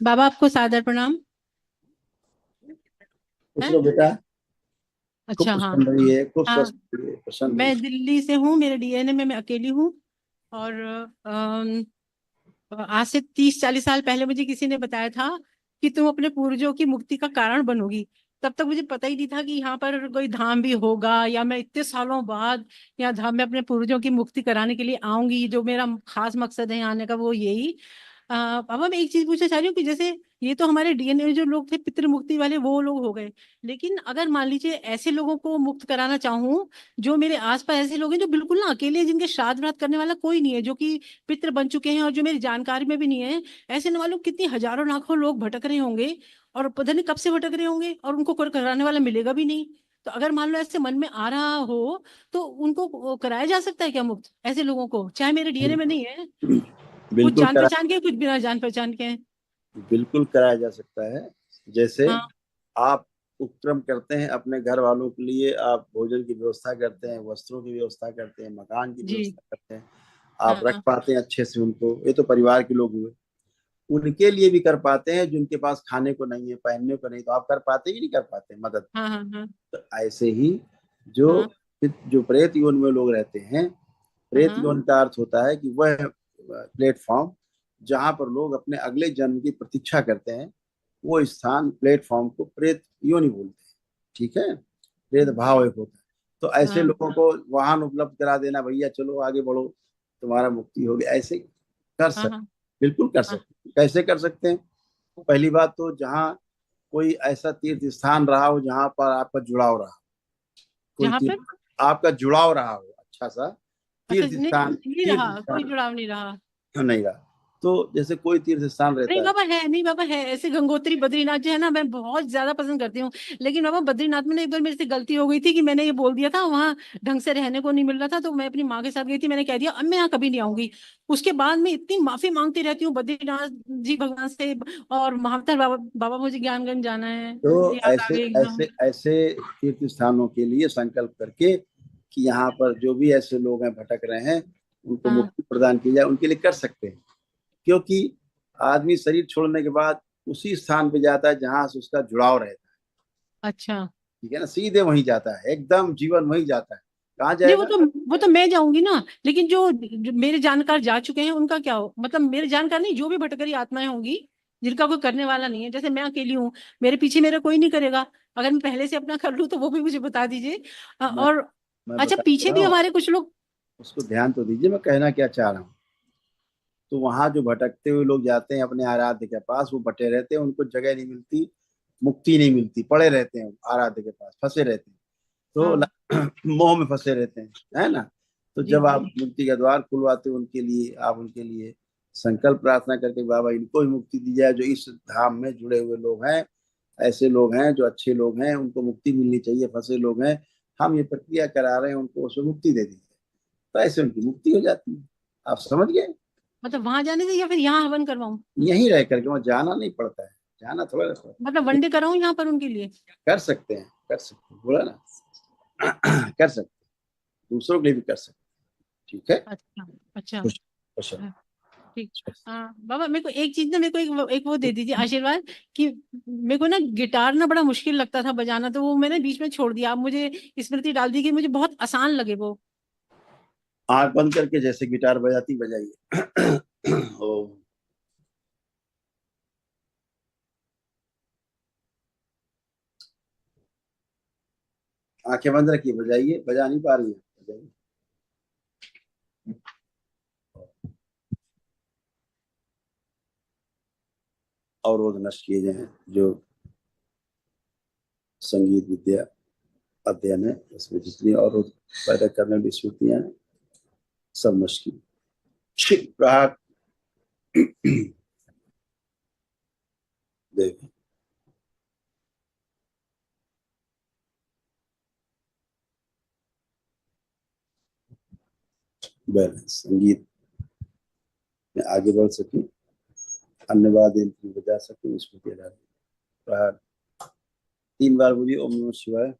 बाबा आपको सादर प्रणाम। खुश है। रहो बेटा। खूब अच्छा, हाँ। प्रसन्न रहिए, खूब हाँ, स्वस्थ रहिए, प्रसन्न मैं रहिए। दिल्ली से हूँ, मेरे डीएनए में मैं अकेली हूँ। और अम, आज से 30-40 साल पहले मुझे किसी ने बताया था कि तुम अपने पूर्वजों की मुक्ति का कारण बनोगी। तब तक मुझे पता ही नहीं था कि यहाँ पर कोई धाम भी होगा, या मैं इतने सालों बाद यहाँ धाम में अपने पूर्वजों की मुक्ति कराने के लिए आऊंगी। जो मेरा खास मकसद है यहाँ आने का वो यही। अब मैं एक चीज पूछना चाह रही हूँ कि जैसे ये तो हमारे डीएनए में जो लोग थे पितृ मुक्ति वाले वो लोग हो गए, लेकिन अगर मान लीजिए ऐसे लोगों को मुक्त कराना चाहूँ जो मेरे आसपास ऐसे लोग हैं जो बिल्कुल ना अकेले हैं, जिनके श्राद्ध व्राद्ध करने वाला कोई नहीं है, जो कि पितृ बन चुके हैं और जो मेरी जानकारी में भी नहीं है, ऐसे न मालूम कितनी हजारों लाखों लोग भटक रहे होंगे और पता नहीं कब से भटक रहे होंगे और उनको कोई कराने वाला मिलेगा भी नहीं। तो अगर मान लो ऐसे मन में आ रहा हो तो उनको वो कराया जा सकता है क्या मुक्त, ऐसे लोगों को, चाहे मेरे डीएनए में नहीं है। कुछ बिल्कुल जान करा पहचान के, कुछ बिना जान पहचान के हैं। बिल्कुल कराया जा सकता है। जैसे हाँ। आप उपक्रम करते हैं अपने घर वालों के लिए, आप भोजन की व्यवस्था करते हैं, वस्त्रों की व्यवस्था करते हैं, मकान की जी। व्यवस्था करते हैं, आप रख हाँ, पाते हैं अच्छे से उनको, ये तो परिवार के लोग हुए। उनके लिए भी कर पाते हैं जिनके पास खाने को नहीं है, पहनने को नहीं, तो आप कर पाते कि नहीं कर पाते मदद। हाँ, हाँ, हाँ, तो ऐसे ही जो हाँ, जो प्रेत योनि में लोग रहते हैं, प्रेत हाँ। योनि का अर्थ होता है कि वह प्लेटफॉर्म जहां पर लोग अपने अगले जन्म की प्रतीक्षा करते हैं, वो स्थान प्लेटफॉर्म को प्रेत योनि बोलते हैं। ठीक है, प्रेत भाव एक होता है। तो ऐसे हाँ, लोगों को वाहन उपलब्ध करा देना, भैया चलो आगे बढ़ो, तुम्हारा मुक्ति होगी, ऐसे कर हाँ, सकते, हाँ, बिल्कुल कर हाँ। सकते हैं। कैसे कर सकते हैं? पहली बात तो जहाँ कोई ऐसा तीर्थ स्थान रहा हो जहां पर आपका जुड़ाव रहा, कोई जहाँ पर। तीर्थ आपका जुड़ाव रहा हो, अच्छा सा अच्छा, तीर्थ नहीं, स्थान, नहीं तीर्थ रहा, कोई स्थान जुड़ाव नहीं रहा। नहीं रहा। तो जैसे कोई तीर्थ स्थान नहीं रहता है। बाबा है, नहीं बाबा है, ऐसे गंगोत्री बद्रीनाथ जो है ना मैं बहुत ज्यादा पसंद करती हूँ। लेकिन बाबा बद्रीनाथ में ना एक बार मेरे से गलती हो गई थी कि मैंने ये बोल दिया था, वहां ढंग से रहने को नहीं मिल रहा था, तो मैं अपनी माँ के साथ गई थी, मैंने कह दिया अब मैं यहाँ कभी नहीं आऊंगी। उसके बाद मैं इतनी माफी मांगती रहती हूँ बद्रीनाथ जी भगवान से। और महावतार बाबा, बाबा मुझे ज्ञानगंज जाना है, तो याद आ ऐसे गई एकदम। ऐसे ऐसे तीर्थ स्थानों के लिए संकल्प करके कि यहाँ पर जो भी ऐसे लोग हैं भटक रहे हैं, उनको हाँ। मुक्ति प्रदान की जाए, उनके लिए कर सकते हैं। क्योंकि आदमी शरीर छोड़ने के बाद उसी स्थान पे जाता है जहां से उसका जुड़ाव रहता है। अच्छा। ठीक है ना, सीधे वहीं जाता है, एकदम जीवन वहीं जाता है। कहाँ नहीं जाएगा? वो तो मैं जाऊंगी ना। लेकिन जो मेरे जानकार जा चुके हैं उनका क्या हो, मतलब मेरे जानकार नहीं, जो भी भटकरी आत्माएं होंगी जिनका कोई करने वाला नहीं है, जैसे मैं अकेली हूँ, मेरे पीछे मेरा कोई नहीं करेगा। अगर मैं पहले से अपना कर लूँ तो वो भी मुझे बता दीजिए। मैं और मैं अच्छा, बता पीछे रहा भी हूँ, हमारे कुछ लोग। उसको ध्यान तो दीजिए, मैं कहना क्या चाह रहा हूँ। तो वहां जो भटकते हुए लोग जाते हैं अपने आराध्य के पास, वो बटे रहते हैं, उनको जगह नहीं मिलती, मुक्ति नहीं मिलती, पड़े रहते हैं आराध्य के पास, फंसे रहते हैं। तो हाँ। मोह में फंसे रहते हैं, है ना। तो जी, जब आप जी। मुक्ति का द्वार खुलवाते हो उनके लिए, आप उनके लिए संकल्प प्रार्थना करके बाबा इनको भी मुक्ति दी जाए, जो इस धाम में जुड़े हुए लोग हैं, ऐसे लोग हैं जो अच्छे लोग हैं, उनको मुक्ति मिलनी चाहिए, फंसे लोग हैं, हम ये प्रक्रिया करा रहे हैं, उनको उसमें मुक्ति दे दीजिए। तो ऐसे उनकी मुक्ति हो जाती है। आप समझ गए? मतलब वहां जाने से या फिर यहाँ हवन करवाऊं? यहीं रह करके वहाँ जाना नहीं पड़ता है, जाना थोड़ा ना पड़ता मतलब है। वनडे कराऊं यहाँ पर उनके लिए? कर सकते हैं, कर सकते हैं, बोला ना। कर सकते हैं, दूसरों के लिए भी कर सकते हैं। ठीक है। अच्छा। अच्छा। खुश खुश हाँ, ठीक। हाँ बाबा, मेरे को एक चीज ना, मेरे को एक वो दे दीजिए आशीर्वाद कि मेरे को ना गिटार ना बड़ा मुश्किल लगता था बजाना, तो वो मैंने बीच में छोड़ दिया। आप मुझे स्मृति डाल दी कि मुझे बहुत आसान लगे वो। आंख बंद करके जैसे गिटार बजाती बजाइए। ओ, आंखें बंद रखिए, बजाइए, बजा नहीं पा रही है, बजाइए। अवरोध नष्ट किए जाए, जो संगीत विद्या अध्ययन है इसमें जितनी अवरोध पैदा करने वाली स्मृतियां हैं, सब नष्ट की। शिव प्रहार देवी। बैलेंस, संगीत में आगे बढ़ सके, अन्य वाद्य यंत्र बजा सके, स्मृति प्रहार 3 बार बोलिए, ओम नमः शिवाय।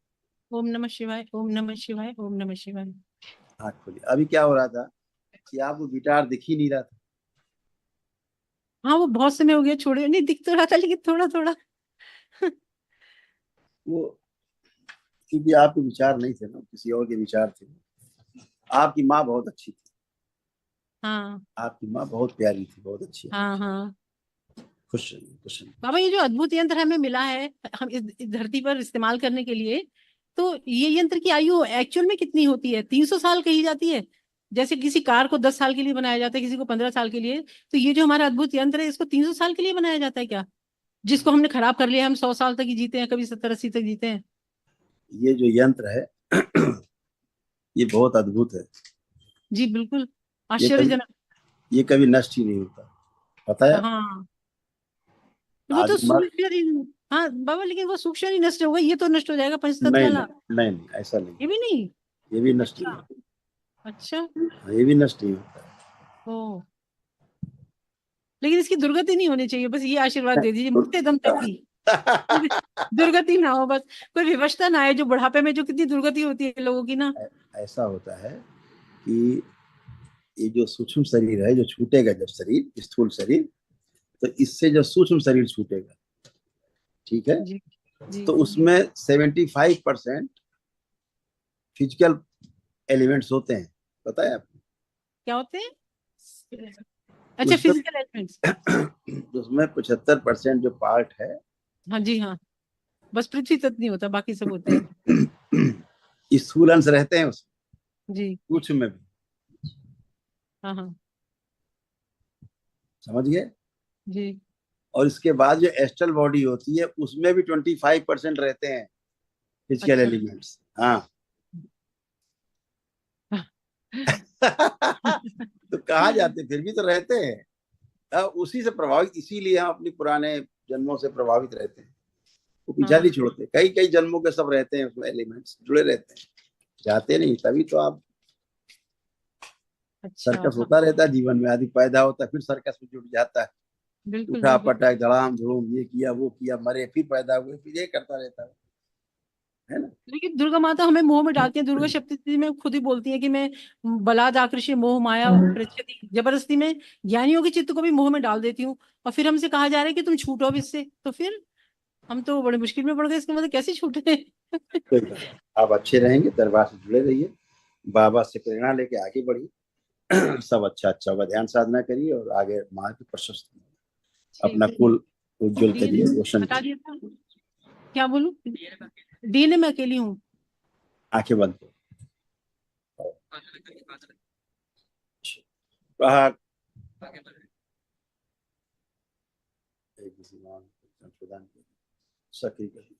ओम नमः शिवाय, ओम नमः शिवाय, ओम नमः शिवाय। आंख खोलिए। अभी क्या हो रहा था कि आपको गिटार दिख ही नहीं रहा था। हाँ वो बहुत समय हो गया छोड़े, नहीं दिख तो रहा था लेकिन थोड़ा थोड़ा। वो क्योंकि आपके विचार नहीं थे ना, किसी और के विचार थे। आपकी माँ बहुत अच्छी थी। हाँ आपकी माँ बहुत प्यारी थी, बहुत अच्छी हाँ है। हाँ। खुश रहिए, खुश रहिए। बाबा ये जो अद्भुत यंत्र हमें मिला है, हम इस धरती पर इस्तेमाल करने के लिए, तो ये यंत्र की आयु एक्चुअल में कितनी होती है? 300 साल कही जाती है। जैसे किसी कार को 10 साल के लिए बनाया जाता है, किसी को 15 साल के लिए, तो ये जो हमारा अद्भुत यंत्र है इसको 300 साल के लिए बनाया जाता है क्या? जिसको हमने खराब कर लिया, हम 100 साल तक ही जीते हैं, कभी 70-80 तक जीते हैं। ये जो यंत्र है ये बहुत अद्भुत है। जी बिल्कुल, ये कभी आश्चर्यजनक। ये कभी नष्ट ही नहीं होता, पता है आपको? हाँ तो वो तो आदमी मर सूक्ष्म ही, हाँ बाबा लेकिन वो सूक्ष्म ही नष्ट होगा, ये तो नष्ट हो जाएगा पंच तत्व नहीं वाला। नहीं नहीं नहीं, ऐसा नहीं। ये भी नहीं? ये भी नष्ट नहीं अच्छा। होता। अच्छा। हाँ, ये भी नष्ट नहीं होता। ओ, लेकिन इसकी दुर्गति नहीं होनी चाहिए, बस ये आशीर्वाद दे दीजिए, मरते दम तक की दुर्गति ना हो बस। कोई विवशता ना आए, जो बुढ़ापे में जो कितनी दुर्गति होती है लोगों की ना। ऐसा होता है कि ये जो सूक्ष्म शरीर है, जो छूटेगा जब शरीर, स्थूल शरीर, तो इससे जो सूक्ष्म शरीर छूटेगा, ठीक है, जी जी तो जी। उसमें 75% फिजिकल एलिमेंट्स होते हैं, पता है आपको? क्या होते हैं? अच्छा, उसमें फिजिकल एलिमेंट्स। उसमें 75% जो पार्ट है हाँ जी हाँ, बस पृथ्वी तत्व नहीं होता, बाकी सब होते हैं। स्थूल अंश रहते हैं उसमें, जी। सूक्ष्म में भी। हाँ हाँ। समझ गए? जी। और इसके बाद जो एस्ट्रल बॉडी होती है उसमें भी 25% रहते हैं फिजिकल अच्छा। एलिमेंट्स। हाँ। तो कहा जाते फिर भी तो रहते हैं। उसी से प्रभावित, इसीलिए हम अपनी पुराने जन्मों से प्रभावित रहते हैं। वो पीछा नहीं हाँ। छोड़ते, कई कई जन्मों के सब रहते हैं उसमें, एलिमेंट्स जुड़े रहते हैं, जाते नहीं। तभी तो आप, अच्छा सर्कस होता रहता है जीवन में, आदि पैदा होता है फिर सर्कस में जुड़ जाता है। बिल्कुल उठा बिल्कुल। पटक धड़ाम धूम, ये किया वो किया, मरे फिर पैदा हुए, फिर ये करता रहता है ना। लेकिन दुर्गा माता हमें मोह में डालती है, दुर्गा सप्तशती में खुद ही बोलती है कि मैं बलाद आकृष्य मोह माया प्रचति, जबरदस्ती में ज्ञानियों के चित्त को भी मोह में डाल देती हूँ। और फिर हमसे कहा जा रहा है कि तुम छूटो अब इससे, तो फिर हम तो बड़े मुश्किल में पड़ गए, इसके मतलब कैसे छूटे? कोई बात नहीं। आप अच्छे रहेंगे, दरबार से जुड़े रहिए, बाबा से प्रेरणा लेके आगे बढ़िए। सब अच्छा अच्छा होगा, ध्यान साधना करिए और आगे मार्ग प्रशस्त कीजिए। ठीक अपना है। कुल उज्जवल डीएनए करिए, रोशन बता करिए। दिया था, क्या बोलूं? डीएनए में अकेली हूँ। आंखें बंद करो। बाहर एक किसी मान संशोधन सक्रिय करिए।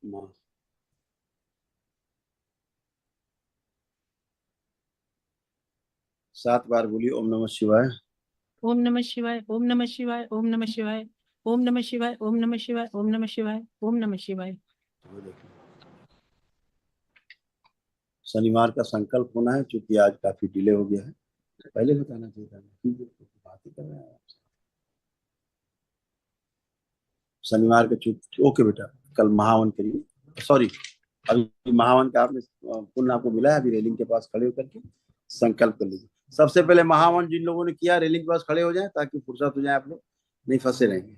माँ 7 बार बोलिए ओम नमः शिवाय। ओम नमः शिवाय, ओम नमः शिवाय, ओम नमः शिवाय, ओम नमः शिवाय, ओम नमः शिवाय, ओम नमः शिवाय, ओम नमः शिवाय। वो देखिए, शनिवार का संकल्प होना है, क्योंकि आज काफी डिले हो गया है। पहले बताना चाहिए था, ठीक है, तो बात ही कर रहे हैं आपसे। शनिवार का चूक, ओके बेटा, कल महावन करिए, सॉरी, अभी महावन का आपने पुण्य आपको मिला है, अभी रेलिंग के पास खड़े होकर के संकल्प कर लीजिए। सबसे पहले महावन जिन लोगों ने किया, रेलिंग के पास खड़े हो जाए ताकि फुर्सत हो जाए, आप लोग नहीं फंसे रहेंगे।